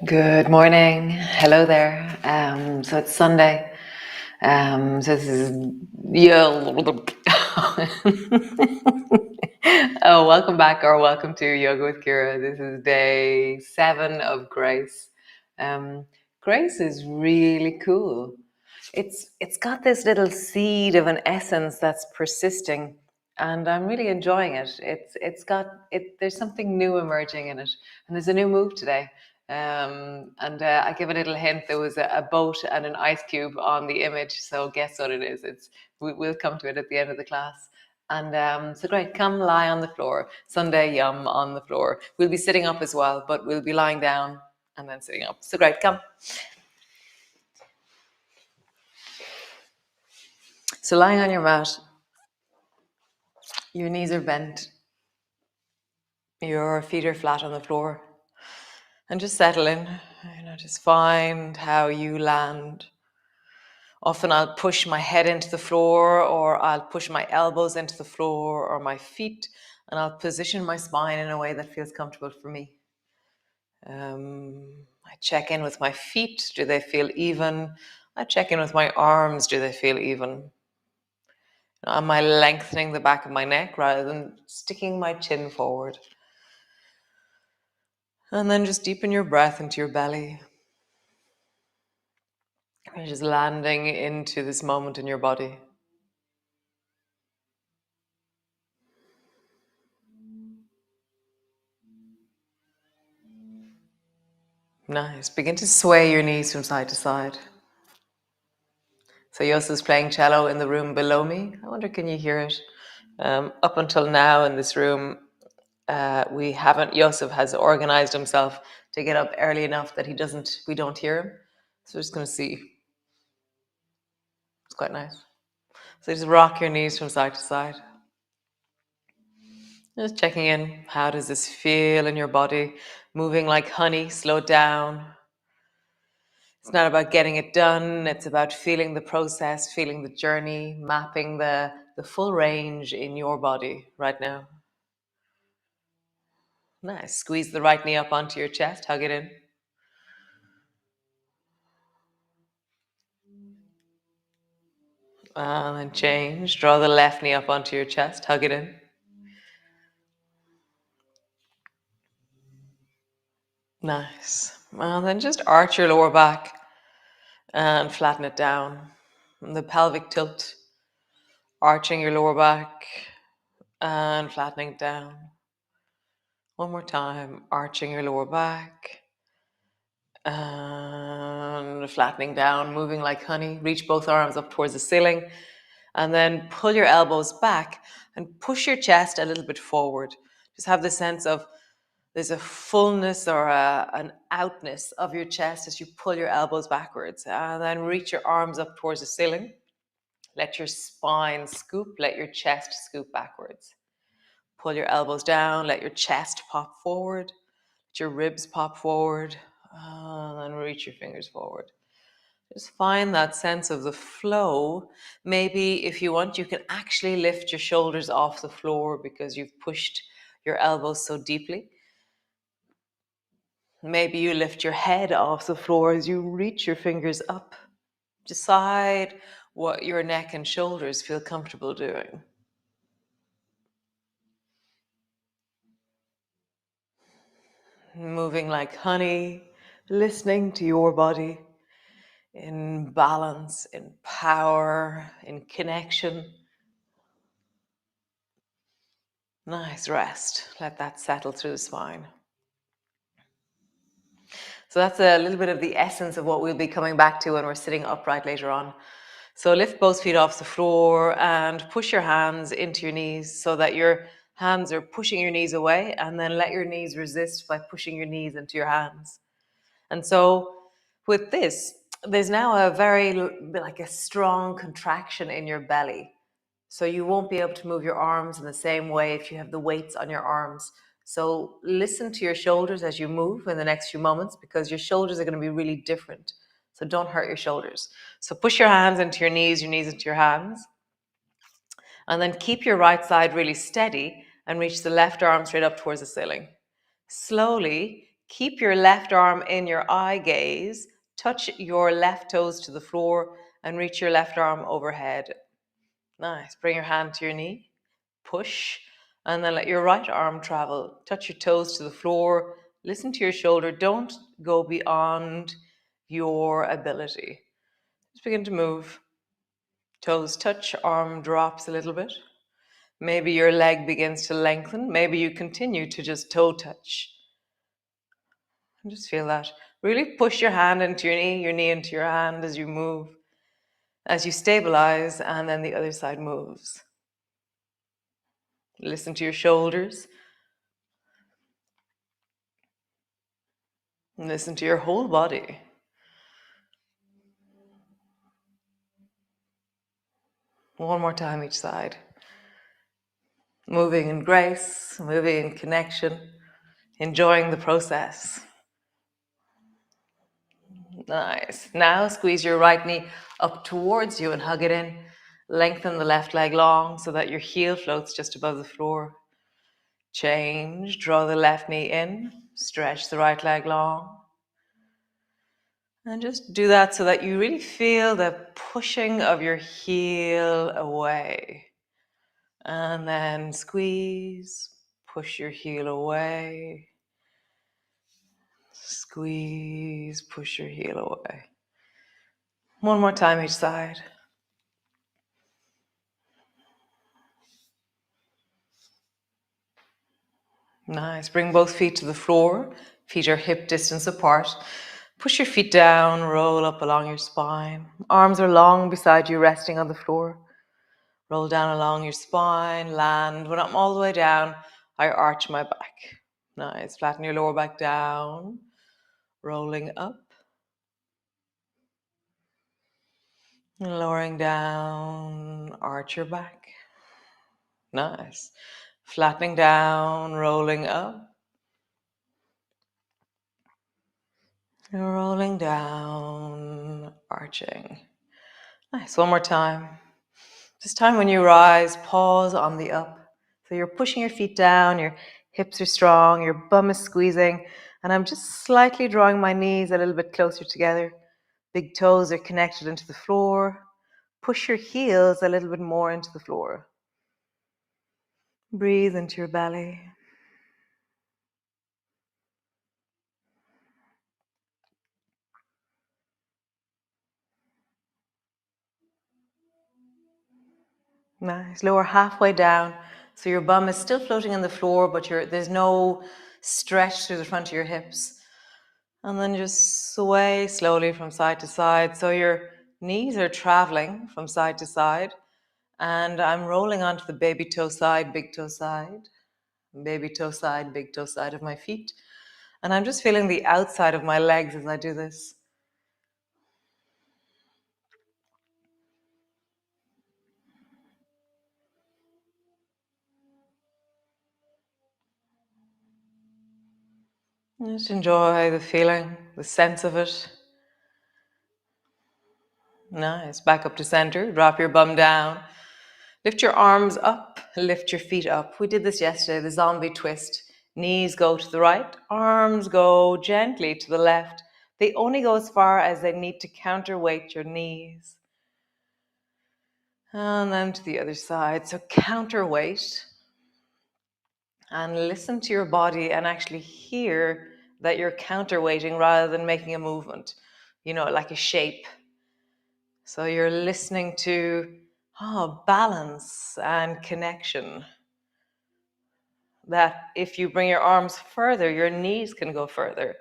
Good morning. Hello there. So it's Sunday. So this is oh, welcome back or welcome to Yoga with Ciara. This is day 7 of Grace. Grace is really cool. It's got this little seed of an essence that's persisting, and I'm really enjoying it. It's got it. There's something new emerging in it, and there's a new move today. And I give a little hint. There was a boat and an ice cube on the image, so guess what it is? We'll come to it at the end of the class. And so great, come lie on the floor. Sunday yum on the floor. We'll be sitting up as well, but we'll be lying down and then sitting up. So great, come. So lying on your mat, your knees are bent, your feet are flat on the floor, and just settle in. Just find how you land. Often I'll push my head into the floor, or I'll push my elbows into the floor or my feet, and I'll position my spine in a way that feels comfortable for me. I check in with my feet. Do they feel even? I check in with my arms. Do they feel even? Am I lengthening the back of my neck rather than sticking my chin forward? And then just deepen your breath into your belly. You're just landing into this moment in your body. Nice. Begin to sway your knees from side to side. So Yosa's playing cello in the room below me. I wonder, can you hear it? Up until now in this room, Yosef has organized himself to get up early enough that we don't hear him. So we're just going to see. It's quite nice. So just rock your knees from side to side. Just checking in. How does this feel in your body? Moving like honey, slow down. It's not about getting it done. It's about feeling the process, feeling the journey, mapping the full range in your body right now. Nice. Squeeze the right knee up onto your chest. Hug it in. And then change. Draw the left knee up onto your chest. Hug it in. Nice. And then just arch your lower back and flatten it down. And the pelvic tilt. Arching your lower back and flattening it down. One more time. Arching your lower back and flattening down, moving like honey. Reach both arms up towards the ceiling. And then pull your elbows back and push your chest a little bit forward. Just have the sense of there's a fullness or an outness of your chest as you pull your elbows backwards. And then reach your arms up towards the ceiling. Let your spine scoop, let your chest scoop backwards. Pull your elbows down, let your chest pop forward, let your ribs pop forward, and then reach your fingers forward. Just find that sense of the flow. Maybe if you want, you can actually lift your shoulders off the floor because you've pushed your elbows so deeply. Maybe you lift your head off the floor as you reach your fingers up. Decide what your neck and shoulders feel comfortable doing. Moving like honey, listening to your body in balance, in power, in connection. Nice rest. Let that settle through the spine. So that's a little bit of the essence of what we'll be coming back to when we're sitting upright later on. So lift both feet off the floor and push your hands into your knees so that your hands are pushing your knees away, and then let your knees resist by pushing your knees into your hands. And so with this, there's now like a strong contraction in your belly. So you won't be able to move your arms in the same way if you have the weights on your arms. So listen to your shoulders as you move in the next few moments, because your shoulders are going to be really different. So don't hurt your shoulders. So push your hands into your knees into your hands. And then keep your right side really steady and reach the left arm straight up towards the ceiling. Slowly Keep your left arm in your eye gaze. Touch your left toes to the floor and reach your left arm overhead. Nice. Bring your hand to your knee. Push. And then let your right arm travel. Touch your toes to the floor. Listen to your shoulder. Don't go beyond your ability. Just begin to move. Toes touch, arm drops a little bit. Maybe your leg begins to lengthen. Maybe you continue to just toe touch. And just feel that. Really push your hand into your knee into your hand as you move, as you stabilize, and then the other side moves. Listen to your shoulders. Listen to your whole body. One more time each side. Moving in grace, moving in connection, enjoying the process. Nice. Now squeeze your right knee up towards you and hug it in. Lengthen the left leg long so that your heel floats just above the floor. Change. Draw the left knee in. Stretch the right leg long. And just do that so that you really feel the pushing of your heel away. And then squeeze. Push your heel away. Squeeze. Push your heel away. One more time each side. Nice. Bring both feet to the floor. Feet are hip distance apart. Push your feet down, roll up along your spine. Arms are long beside you, resting on the floor. Roll down along your spine, land. When I'm all the way down, I arch my back. Nice. Flatten your lower back down. Rolling up. Lowering down, arch your back. Nice. Flattening down, rolling up. Rolling down, arching. Nice. One more time. This time when you rise, pause on the up. So you're pushing your feet down, your hips are strong, your bum is squeezing, and I'm just slightly drawing my knees a little bit closer together. Big toes are connected into the floor. Push your heels a little bit more into the floor. Breathe into your belly. Nice. Lower halfway down. So your bum is still floating on the floor, but there's no stretch through the front of your hips. And then just sway slowly from side to side. So your knees are traveling from side to side. And I'm rolling onto the baby toe side, big toe side, baby toe side, big toe side of my feet. And I'm just feeling the outside of my legs as I do this. Just enjoy the feeling, the sense of it. Nice. Back up to center. Drop your bum down. Lift your arms up. Lift your feet up. We did this yesterday, the zombie twist. Knees go to the right. Arms go gently to the left. They only go as far as they need to counterweight your knees. And then to the other side. So counterweight. And listen to your body and actually hear that you're counterweighting rather than making a movement, like a shape. So you're listening to balance and connection. That if you bring your arms further, your knees can go further.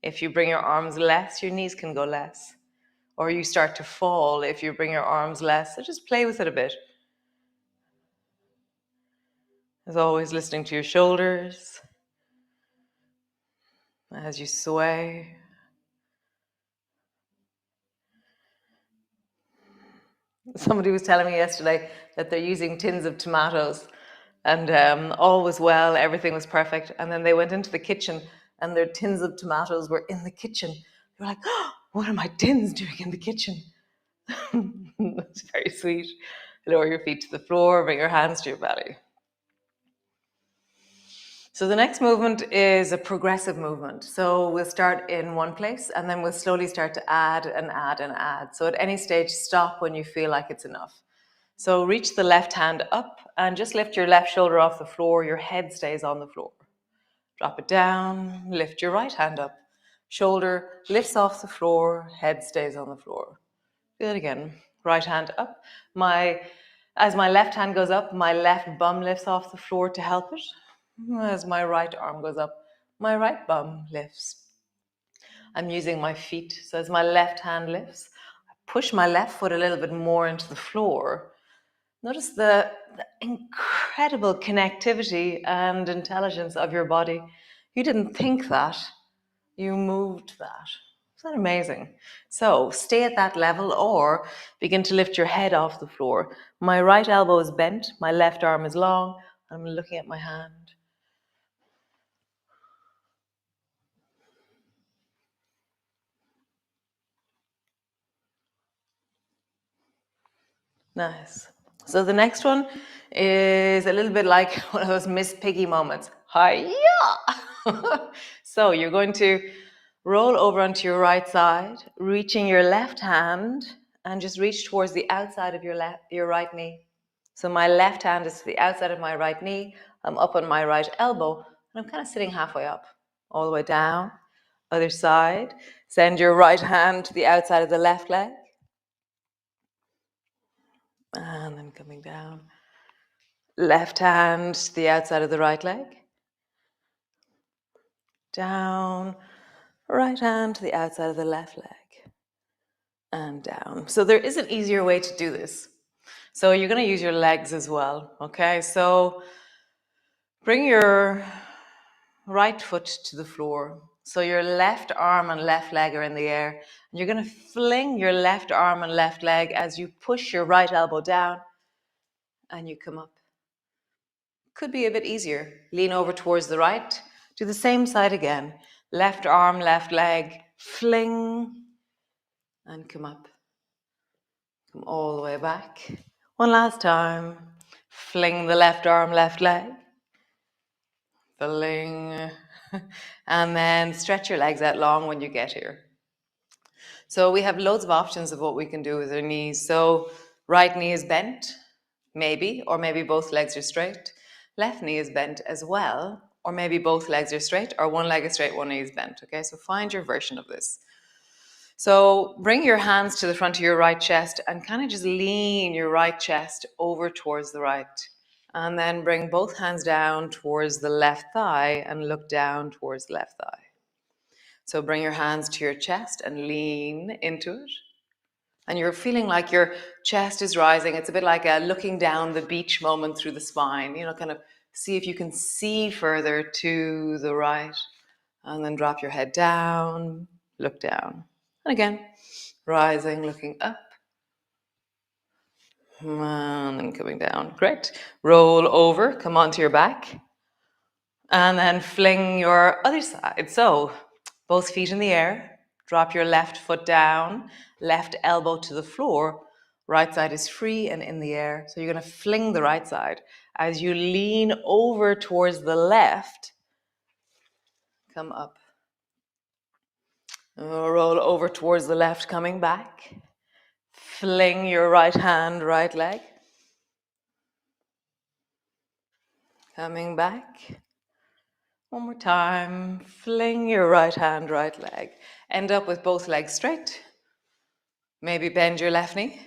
If you bring your arms less, your knees can go less. Or you start to fall if you bring your arms less. So just play with it a bit. As always, listening to your shoulders as you sway. Somebody was telling me yesterday that they're using tins of tomatoes and all was well, everything was perfect. And then they went into the kitchen and their tins of tomatoes were in the kitchen. They were like, oh, what are my tins doing in the kitchen? It's very sweet. Lower your feet to the floor, bring your hands to your belly. So the next movement is a progressive movement. So we'll start in one place and then we'll slowly start to add and add and add. So at any stage, stop when you feel like it's enough. So reach the left hand up and just lift your left shoulder off the floor. Your head stays on the floor. Drop it down, lift your right hand up. Shoulder lifts off the floor, head stays on the floor. Do it again. Right hand up. As my left hand goes up, my left bum lifts off the floor to help it. As my right arm goes up, my right bum lifts. I'm using my feet. So as my left hand lifts, I push my left foot a little bit more into the floor. Notice the incredible connectivity and intelligence of your body. You didn't think that, you moved that. Isn't that amazing? So stay at that level or begin to lift your head off the floor. My right elbow is bent, my left arm is long. I'm looking at my hand. Nice. So the next one is a little bit like one of those Miss Piggy moments. Hi-ya! So you're going to roll over onto your right side, reaching your left hand and just reach towards the outside of your right knee. So my left hand is to the outside of my right knee. I'm up on my right elbow and I'm kind of sitting halfway up, all the way down. Other side. Send your right hand to the outside of the left leg. And then coming down. Left hand to the outside of the right leg. Down. Right hand to the outside of the left leg. And down. So there is an easier way to do this. So you're going to use your legs as well. Okay, so bring your right foot to the floor. So your left arm and left leg are in the air. And you're going to fling your left arm and left leg as you push your right elbow down and you come up. Could be a bit easier. Lean over towards the right. Do the same side again. Left arm, left leg, fling, and come up. Come all the way back. One last time. Fling the left arm, left leg. Fling. And then stretch your legs out long when you get here. So we have loads of options of what we can do with our knees. So right knee is bent, maybe, or maybe both legs are straight. Left knee is bent as well, or maybe both legs are straight, or one leg is straight, one knee is bent. Okay, so find your version of this. So bring your hands to the front of your right chest and kind of just lean your right chest over towards the right. And then bring both hands down towards the left thigh and look down towards the left thigh. So bring your hands to your chest and lean into it. And you're feeling like your chest is rising. It's a bit like a looking down the beach moment through the spine. You know, kind of see if you can see further to the right. And then drop your head down, look down. And again, rising, looking up. And then coming down. Great. Roll over, come onto your back. And then fling your other side. So both feet in the air. Drop your left foot down, left elbow to the floor. Right side is free and in the air. So you're going to fling the right side. As you lean over towards the left, come up. Roll over towards the left, coming back. Fling your right hand, right leg. Coming back. One more time. Fling your right hand, right leg. End up with both legs straight. Maybe bend your left knee.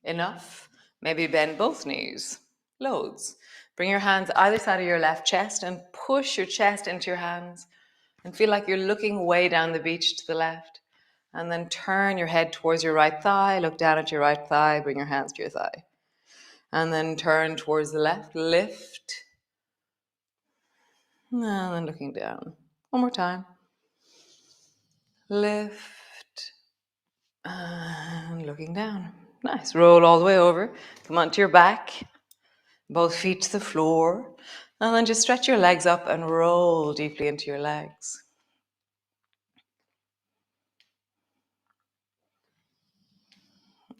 Enough. Maybe bend both knees. Loads. Bring your hands either side of your left chest and push your chest into your hands and feel like you're looking way down the beach to the left. And then turn your head towards your right thigh. Look down at your right thigh. Bring your hands to your thigh. And then turn towards the left. Lift. And then looking down. One more time. Lift. And looking down. Nice. Roll all the way over. Come onto your back. Both feet to the floor. And then just stretch your legs up and roll deeply into your legs.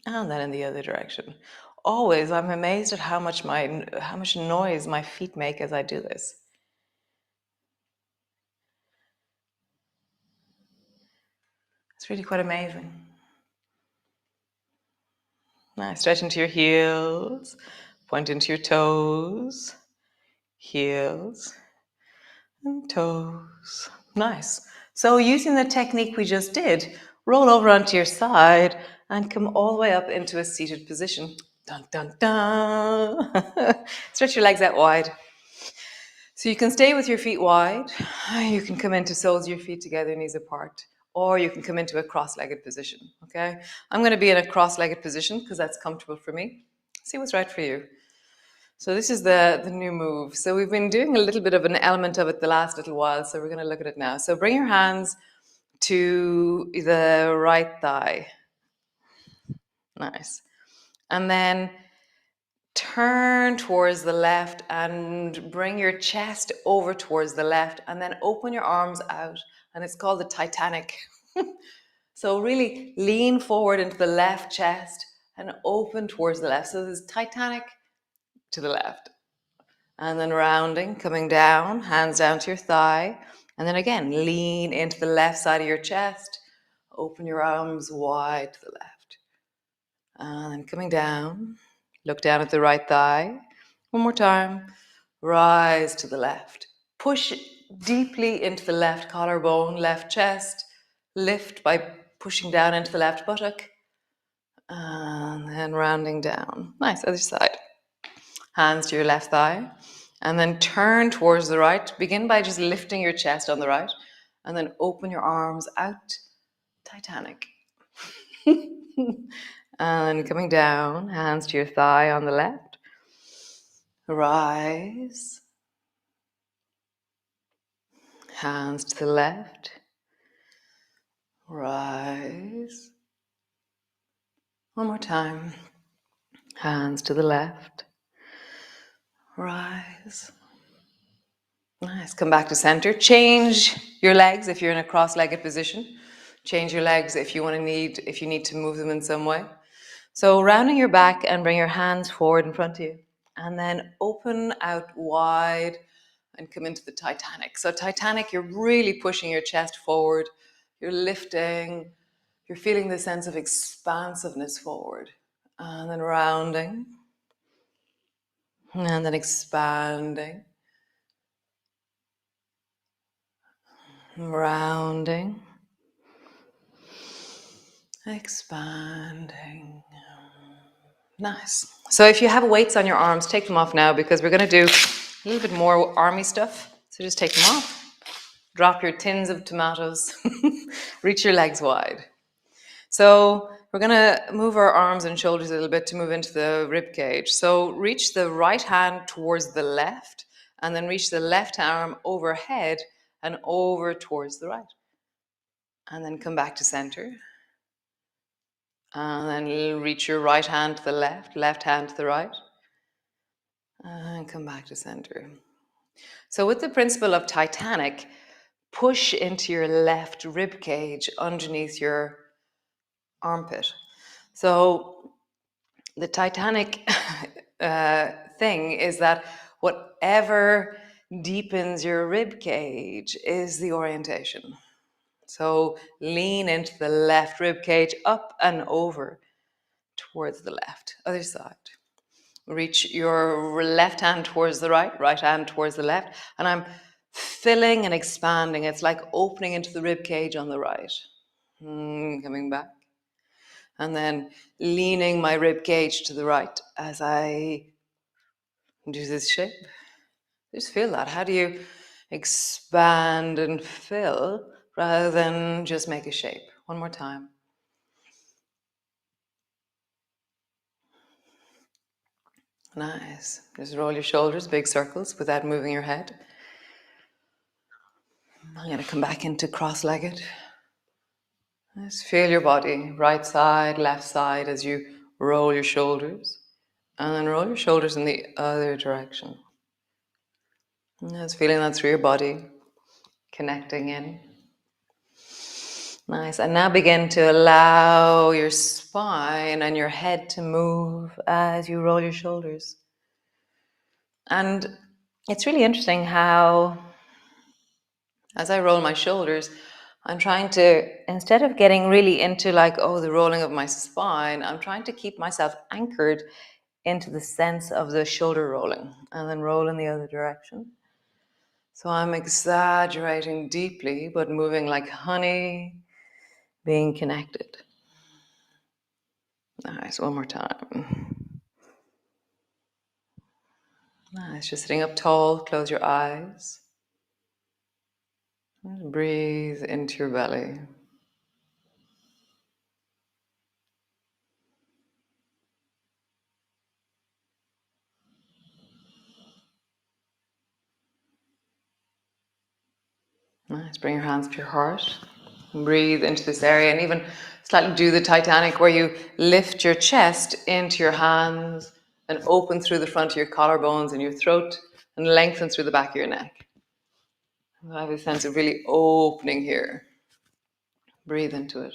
And then in the other direction. Always, I'm amazed at how much noise my feet make as I do this. It's really quite amazing. Nice. Stretch into your heels. Point into your toes. Heels and toes. Nice. So using the technique we just did, roll over onto your side and come all the way up into a seated position. Dun, dun, dun. Stretch your legs out wide. So you can stay with your feet wide. You can come into soles of your feet together, knees apart. Or you can come into a cross-legged position, okay? I'm going to be in a cross-legged position because that's comfortable for me. See what's right for you. So this is the new move. So we've been doing a little bit of an element of it the last little while, so we're going to look at it now. So bring your hands to the right thigh. Nice. And then turn towards the left and bring your chest over towards the left and then open your arms out. And it's called the Titanic. So really lean forward into the left chest and open towards the left. So this is Titanic to the left. And then rounding, coming down, hands down to your thigh. And then again, lean into the left side of your chest. Open your arms wide to the left. And then coming down, look down at the right thigh. One more time. Rise to the left. Push deeply into the left collarbone, left chest. Lift by pushing down into the left buttock. And then rounding down. Nice, other side. Hands to your left thigh. And then turn towards the right. Begin by just lifting your chest on the right. And then open your arms out. Titanic. And coming down, hands to your thigh on the left. Rise. Hands to the left. Rise. One more time. Hands to the left. Rise. Nice. Come back to center. Change your legs if you're in a cross-legged position. Change your legs if you need to move them in some way. So rounding your back and bring your hands forward in front of you. And then open out wide and come into the Titanic. So Titanic, you're really pushing your chest forward. You're lifting. You're feeling the sense of expansiveness forward. And then rounding. And then expanding. Rounding. Expanding. Nice. So if you have weights on your arms, take them off now because we're going to do a little bit more army stuff. So just take them off. Drop your tins of tomatoes. Reach your legs wide. So we're going to move our arms and shoulders a little bit to move into the rib cage. So reach the right hand towards the left and then reach the left arm overhead and over towards the right. And then come back to center. And then reach your right hand to the left hand to the right. And come back to center. So with the principle of Titanic, push into your left rib cage underneath your armpit. So the Titanic thing is that whatever deepens your rib cage is the orientation. So lean into the left rib cage, up and over towards the left, other side. Reach your left hand towards the right hand towards the left. And I'm filling and expanding. It's like opening into the rib cage on the right. Coming back. And then leaning my rib cage to the right as I do this shape. Just feel that. How do you expand and fill rather than just make a shape? One more time. Nice. Just roll your shoulders, big circles, without moving your head. I'm going to come back into cross-legged. Just feel your body, right side, left side, as you roll your shoulders. And then roll your shoulders in the other direction. And just feeling that through your body, connecting in. Nice. And now begin to allow your spine and your head to move as you roll your shoulders. And it's really interesting how, as I roll my shoulders, I'm trying to, instead of getting really into like, oh, the rolling of my spine, I'm trying to keep myself anchored into the sense of the shoulder rolling and then roll in the other direction. So I'm exaggerating deeply, but moving like honey, being connected. Nice, one more time. Nice, just sitting up tall, close your eyes. And breathe into your belly. Nice, bring your hands to your heart. Breathe into this area and even slightly do the Titanic where you lift your chest into your hands and open through the front of your collarbones and your throat and lengthen through the back of your neck. I have a sense of really opening here. Breathe into it.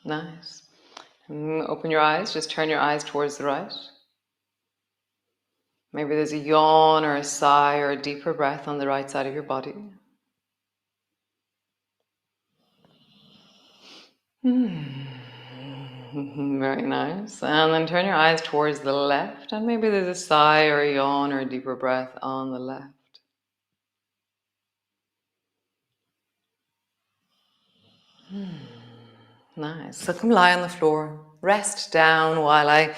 Nice. Open your eyes, just turn your eyes towards the right. Maybe there's a yawn or a sigh or a deeper breath on the right side of your body. Very nice. And then turn your eyes towards the left, and maybe there's a sigh or a yawn or a deeper breath on the left. Nice. So come lie on the floor. Rest down while I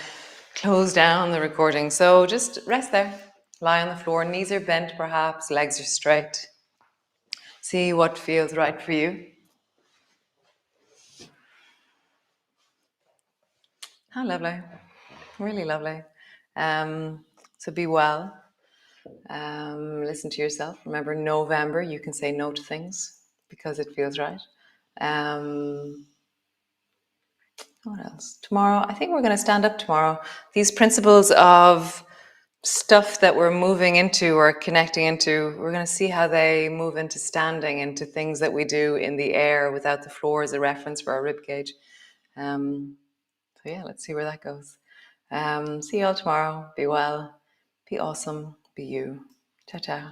close down the recording. So just rest there. Lie on the floor. Knees are bent perhaps, legs are straight. See what feels right for you. How lovely. Really lovely. So be well. Listen to yourself. Remember, November, you can say no to things because it feels right. What else? Tomorrow, I think we're going to stand up tomorrow. These principles of stuff that we're moving into or connecting into, we're going to see how they move into standing, into things that we do in the air without the floor as a reference for our rib cage. So yeah, let's see where that goes. See you all tomorrow. Be well. Be awesome. Be you. Ciao, ciao.